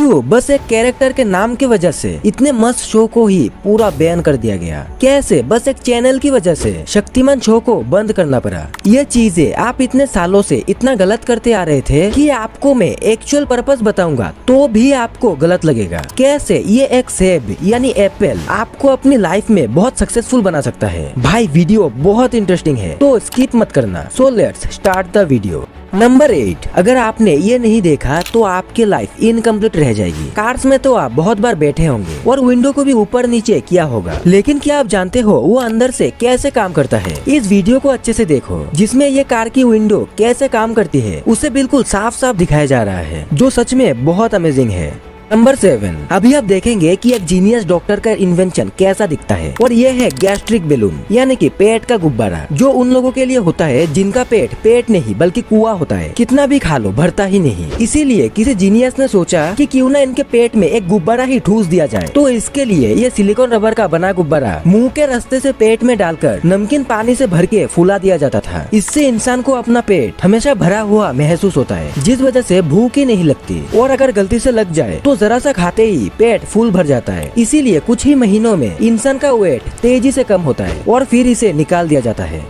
क्यों? बस एक कैरेक्टर के नाम की वजह से इतने मस्त शो को ही पूरा बैन कर दिया गया। कैसे? बस एक चैनल की वजह से शक्तिमान शो को बंद करना पड़ा। ये चीजें आप इतने सालों से इतना गलत करते आ रहे थे कि आपको मैं एक्चुअल पर्पस बताऊंगा तो भी आपको गलत लगेगा। कैसे? ये एक सेब यानी एप्पल आपको अपनी लाइफ में बहुत सक्सेसफुल बना सकता है। भाई वीडियो बहुत इंटरेस्टिंग है तो स्किप मत करना। So let's start the video. Number 8, अगर आपने ये नहीं देखा तो आपकी लाइफ इनकम्प्लीट रह जाएगी। कार्स में तो आप बहुत बार बैठे होंगे और विंडो को भी ऊपर नीचे किया होगा, लेकिन क्या आप जानते हो वो अंदर से कैसे काम करता है? इस वीडियो को अच्छे से देखो, जिसमें ये कार की विंडो कैसे काम करती है उसे बिल्कुल साफ साफ दिखाया जा रहा है, जो सच में बहुत अमेजिंग है। नंबर 7, अभी आप देखेंगे कि एक जीनियस डॉक्टर का इन्वेंशन कैसा दिखता है, और ये है गैस्ट्रिक बैलून यानी कि पेट का गुब्बारा, जो उन लोगों के लिए होता है जिनका पेट नहीं बल्कि कुआं होता है, कितना भी खा लो भरता ही नहीं। इसीलिए किसी जीनियस ने सोचा कि क्यों ना इनके पेट में एक गुब्बारा ही ठूस दिया जाए। तो इसके लिए ये सिलिकॉन रबर का बना गुब्बारा मुंह के रास्ते से पेट में डालकर नमकीन पानी से भर के फुला दिया जाता था। इससे इंसान को अपना पेट हमेशा भरा हुआ महसूस होता है, जिस वजह से भूख ही नहीं लगती, और अगर गलती से लग जाए तो जरा सा खाते ही पेट फुल भर जाता है। इसीलिए कुछ ही महीनों में इंसान का वेट तेजी से कम होता है और फिर इसे निकाल दिया जाता है।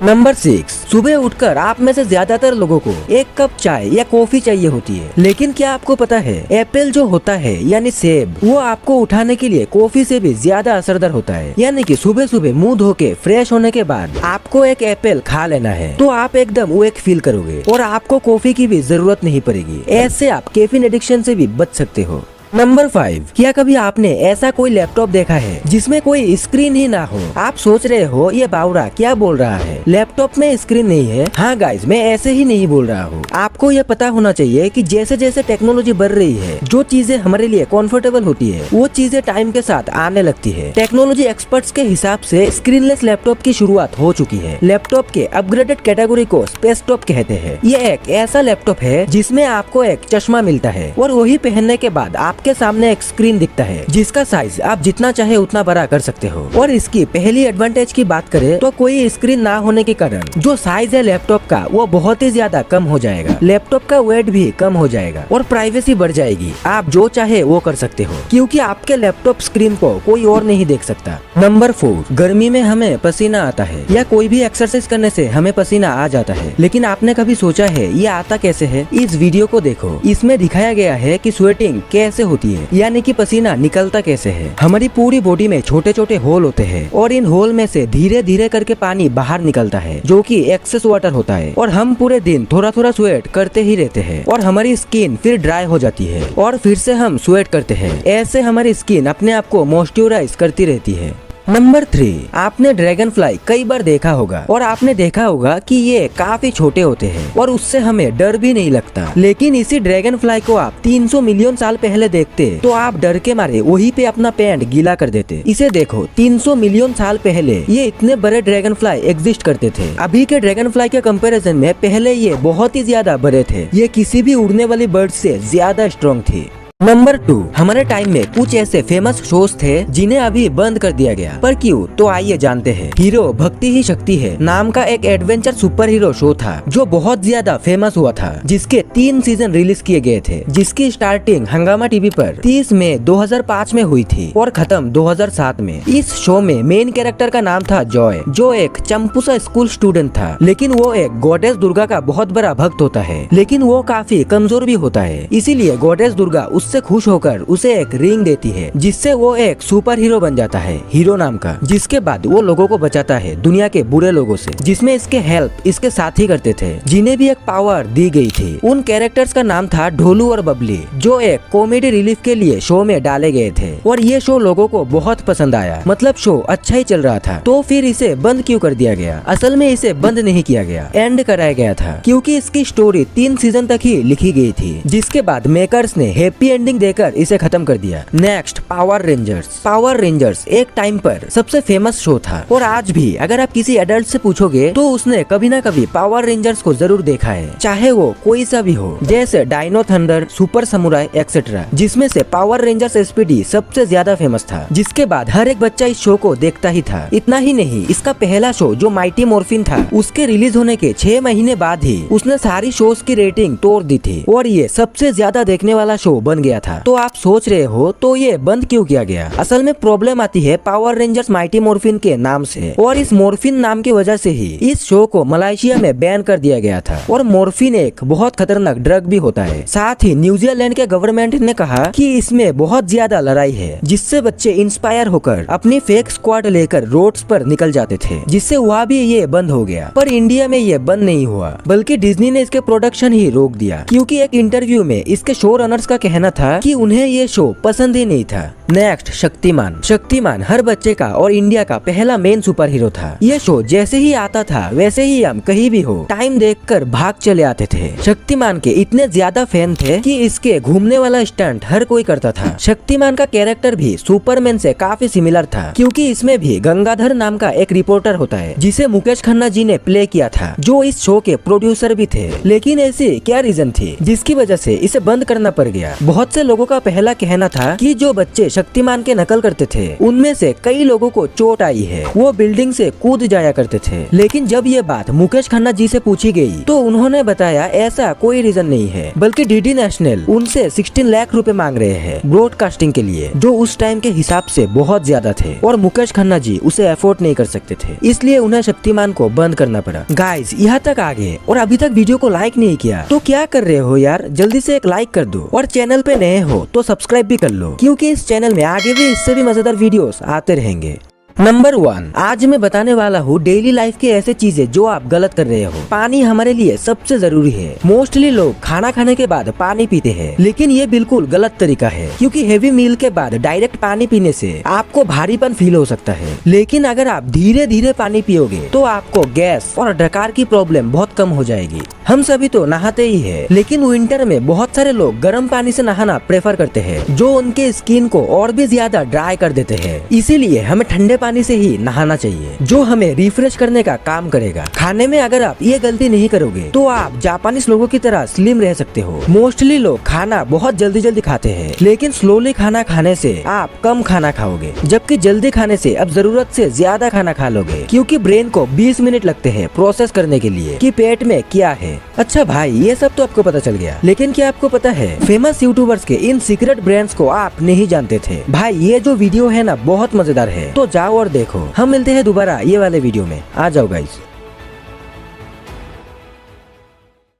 नंबर 6, सुबह उठकर आप में से ज्यादातर लोगों को एक कप चाय या कॉफी चाहिए होती है, लेकिन क्या आपको पता है एप्पल जो होता है यानी सेब, वो आपको उठाने के लिए कॉफी से भी ज्यादा असरदार होता है। यानी कि सुबह सुबह मुंह धो के फ्रेश होने के बाद आपको एक एप्पल खा लेना है तो आप एकदम वेक फील करोगे और आपको कॉफी की भी जरूरत नहीं पड़ेगी। ऐसे आप कैफीन एडिक्शन से भी बच सकते हो। नंबर 5, क्या कभी आपने ऐसा कोई लैपटॉप देखा है जिसमें कोई स्क्रीन ही ना हो? आप सोच रहे हो ये बावरा क्या बोल रहा है, लैपटॉप में स्क्रीन नहीं है। हाँ गाइज, मैं ऐसे ही नहीं बोल रहा हूँ। आपको ये पता होना चाहिए कि जैसे जैसे टेक्नोलॉजी बढ़ रही है, जो चीजें हमारे लिए कंफर्टेबल होती है वो चीजें टाइम के साथ आने लगती है। टेक्नोलॉजी एक्सपर्ट्स के हिसाब से स्क्रीनलेस लैपटॉप की शुरुआत हो चुकी है। लैपटॉप के अपग्रेडेड कैटेगरी को स्पेसटॉप कहते हैं। ये एक ऐसा लैपटॉप है जिसमें आपको एक चश्मा मिलता है और वही पहनने के बाद आपके सामने एक स्क्रीन दिखता है, जिसका साइज आप जितना चाहे उतना बड़ा कर सकते हो। और इसकी पहली एडवांटेज की बात करें तो कोई स्क्रीन ना होने के कारण जो साइज है लैपटॉप का वो बहुत ही ज्यादा कम हो जाएगा। लैपटॉप का वेट भी कम हो जाएगा और प्राइवेसी बढ़ जाएगी। आप जो चाहे वो कर सकते हो क्योंकि आपके लैपटॉप स्क्रीन को कोई और नहीं देख सकता। नंबर 4, गर्मी में हमें पसीना आता है या कोई भी एक्सरसाइज करने से हमें पसीना आ जाता है, लेकिन आपने कभी सोचा है ये आता कैसे है? इस वीडियो को देखो, इसमें दिखाया गया है कि स्वेटिंग कैसे होती है, यानी कि पसीना निकलता कैसे है। हमारी पूरी बॉडी में छोटे छोटे होल होते हैं और इन होल में से धीरे धीरे करके पानी बाहर निकलता है, जो कि एक्सेस वाटर होता है, और हम पूरे दिन थोड़ा थोड़ा स्वेट करते ही रहते हैं और हमारी स्किन फिर ड्राई हो जाती है और फिर से हम स्वेट करते हैं। ऐसे हमारी स्किन अपने आप को मॉइस्चराइज करती रहती है। नंबर 3, आपने ड्रैगन फ्लाई कई बार देखा होगा और आपने देखा होगा कि ये काफी छोटे होते हैं और उससे हमें डर भी नहीं लगता। लेकिन इसी ड्रैगन फ्लाई को आप 300 मिलियन साल पहले देखते तो आप डर के मारे वहीं पे अपना पैंट गीला कर देते। इसे देखो, 300 मिलियन साल पहले ये इतने बड़े ड्रैगन फ्लाई एग्जिस्ट करते थे। अभी के ड्रैगन फ्लाई के कंपैरिजन में पहले ये बहुत ही ज्यादा बड़े थे। ये किसी भी उड़ने वाली बर्ड से ज्यादा स्ट्रॉन्ग थी। नंबर 2, हमारे टाइम में कुछ ऐसे फेमस शोज थे जिन्हें अभी बंद कर दिया गया, पर क्यों? तो आइए जानते हैं। हीरो भक्ति ही शक्ति है नाम का एक एडवेंचर सुपर हीरो शो था जो बहुत ज्यादा फेमस हुआ था, जिसके 3 सीजन रिलीज किए गए थे, जिसकी स्टार्टिंग हंगामा टीवी पर 30 मई 2005 में हुई थी और खत्म 2007 में। इस शो में मेन कैरेक्टर का नाम था जॉय, जो एक चंपू सा स्कूल स्टूडेंट था, लेकिन वो एक गॉडेस दुर्गा का बहुत बड़ा भक्त होता है, लेकिन वो काफी कमजोर भी होता है। इसीलिए गॉडेस दुर्गा से खुश होकर उसे एक रिंग देती है, जिससे वो एक सुपर हीरो बन जाता है, हीरो नाम का, जिसके बाद वो लोगों को बचाता है दुनिया के बुरे लोगों से, जिसमें इसके हेल्प इसके साथी करते थे, जिन्हें भी एक पावर दी गई थी। उन कैरेक्टर्स का नाम था ढोलू और बबली, जो एक कॉमेडी रिलीफ के लिए शो में डाले गए थे और ये शो लोगों को बहुत पसंद आया। मतलब शो अच्छा ही चल रहा था, तो फिर इसे बंद क्यों कर दिया गया? असल में इसे बंद नहीं किया गया, एंड कराया गया था, क्योंकि इसकी स्टोरी 3 सीजन तक ही लिखी गई थी, जिसके बाद मेकर्स ने हैप्पी एंडिंग देकर इसे खत्म कर दिया। Next, power rangers. Power rangers एक टाइम पर सबसे फेमस शो था और आज भी अगर आप किसी एडल्ट से पूछोगे तो उसने कभी ना कभी पावर रेंजर्स को जरूर देखा है, चाहे वो कोई सा भी हो, जैसे Dino Thunder, Super Samurai etcetera, जिसमें से पावर रेंजर्स एसपीडी सबसे ज्यादा फेमस था, जिसके बाद हर एक बच्चा इस शो को देखता ही था। इतना ही नहीं, इसका पहला शो जो माइटी मॉर्फिन था, उसके रिलीज होने के 6 महीने बाद ही उसने सारी शोज की रेटिंग तोड़ दी थी और ये सबसे ज्यादा देखने वाला शो बन गया गया था। तो आप सोच रहे हो तो ये बंद क्यों किया गया? असल में प्रॉब्लम आती है पावर रेंजर्स माइटी मॉर्फिन के नाम से, और इस मॉर्फिन नाम की वजह से ही इस शो को मलेशिया में बैन कर दिया गया था। और मॉर्फिन एक बहुत खतरनाक ड्रग भी होता है। साथ ही न्यूजीलैंड के गवर्नमेंट ने कहा कि इसमें बहुत ज्यादा लड़ाई है, जिससे बच्चे इंस्पायर होकर अपनी फेक स्क्वाड लेकर रोड्स पर निकल जाते थे, जिससे वहाँ भी ये बंद हो गया। पर इंडिया में ये बंद नहीं हुआ, बल्कि डिज्नी ने इसके प्रोडक्शन ही रोक दिया, क्योंकि एक इंटरव्यू में इसके शो रनर्स का कहना था कि उन्हें ये शो पसंद ही नहीं था। नेक्स्ट, शक्तिमान। शक्तिमान हर बच्चे का और इंडिया का पहला मेन सुपर हीरो था। ये शो जैसे ही आता था वैसे ही हम कहीं भी हो टाइम देखकर भाग चले आते थे। शक्तिमान के इतने ज्यादा फैन थे कि इसके घूमने वाला स्टंट हर कोई करता था। शक्तिमान का कैरेक्टर भी सुपरमैन से काफी सिमिलर था, क्योंकि इसमें भी गंगाधर नाम का एक रिपोर्टर होता है, जिसे मुकेश खन्ना जी ने प्ले किया था, जो इस शो के प्रोड्यूसर भी थे। लेकिन ऐसी क्या रीजन थी जिसकी वजह से इसे बंद करना पड़ गया? बहुत से लोगों का पहला कहना था कि जो बच्चे शक्तिमान के नकल करते थे उनमें से कई लोगों को चोट आई है, वो बिल्डिंग से कूद जाया करते थे। लेकिन जब ये बात मुकेश खन्ना जी से पूछी गई तो उन्होंने बताया ऐसा कोई रीजन नहीं है, बल्कि डीडी नेशनल उनसे 16 लाख रुपए मांग रहे हैं ब्रॉडकास्टिंग के लिए, जो उस टाइम के हिसाब से बहुत ज्यादा थे, और मुकेश खन्ना जी उसे अफोर्ड नहीं कर सकते थे, इसलिए उन्हें शक्तिमान को बंद करना पड़ा। गाइस, यहाँ तक आ गए और अभी तक वीडियो को लाइक नहीं किया तो क्या कर रहे हो यार, जल्दी से एक लाइक कर दो, और चैनल पे नए हो तो सब्सक्राइब भी कर लो, क्योंकि इस चैनल में आगे भी इससे भी मजेदार वीडियोस आते रहेंगे। नंबर 1, आज मैं बताने वाला हूँ डेली लाइफ के ऐसे चीजें जो आप गलत कर रहे हो। पानी हमारे लिए सबसे जरूरी है। मोस्टली लोग खाना खाने के बाद पानी पीते हैं, लेकिन ये बिल्कुल गलत तरीका है, क्योंकि हेवी मील के बाद डायरेक्ट पानी पीने से आपको भारीपन फील हो सकता है। लेकिन अगर आप धीरे धीरे पानी पियोगे तो आपको गैस और डकार की प्रॉब्लम बहुत कम हो जाएगी। हम सभी तो नहाते ही है, लेकिन विंटर में बहुत सारे लोग गर्म पानी से नहाना प्रेफर करते हैं, जो उनके स्किन को और भी ज्यादा ड्राई कर देते हैं। इसीलिए हमें ठंडे पानी से ही नहाना चाहिए, जो हमें रिफ्रेश करने का काम करेगा। खाने में अगर आप ये गलती नहीं करोगे तो आप जापानीज लोगों की तरह स्लिम रह सकते हो। मोस्टली लोग खाना बहुत जल्दी जल्दी खाते हैं, लेकिन स्लोली खाना खाने से आप कम खाना खाओगे, जबकि जल्दी खाने से अब जरूरत से ज्यादा खाना खा लोगे, क्योंकि ब्रेन को 20 मिनट लगते हैं प्रोसेस करने के लिए कि पेट में क्या है। अच्छा भाई, ये सब तो आपको पता चल गया, लेकिन क्या आपको पता है फेमस यूट्यूबर्स के इन सीक्रेट ब्रांड्स को आप नहीं जानते थे? भाई, ये जो वीडियो है ना बहुत मजेदार है, तो जाओ और देखो। हम मिलते हैं दोबारा ये वाले वीडियो में। आ जाओ गाइस।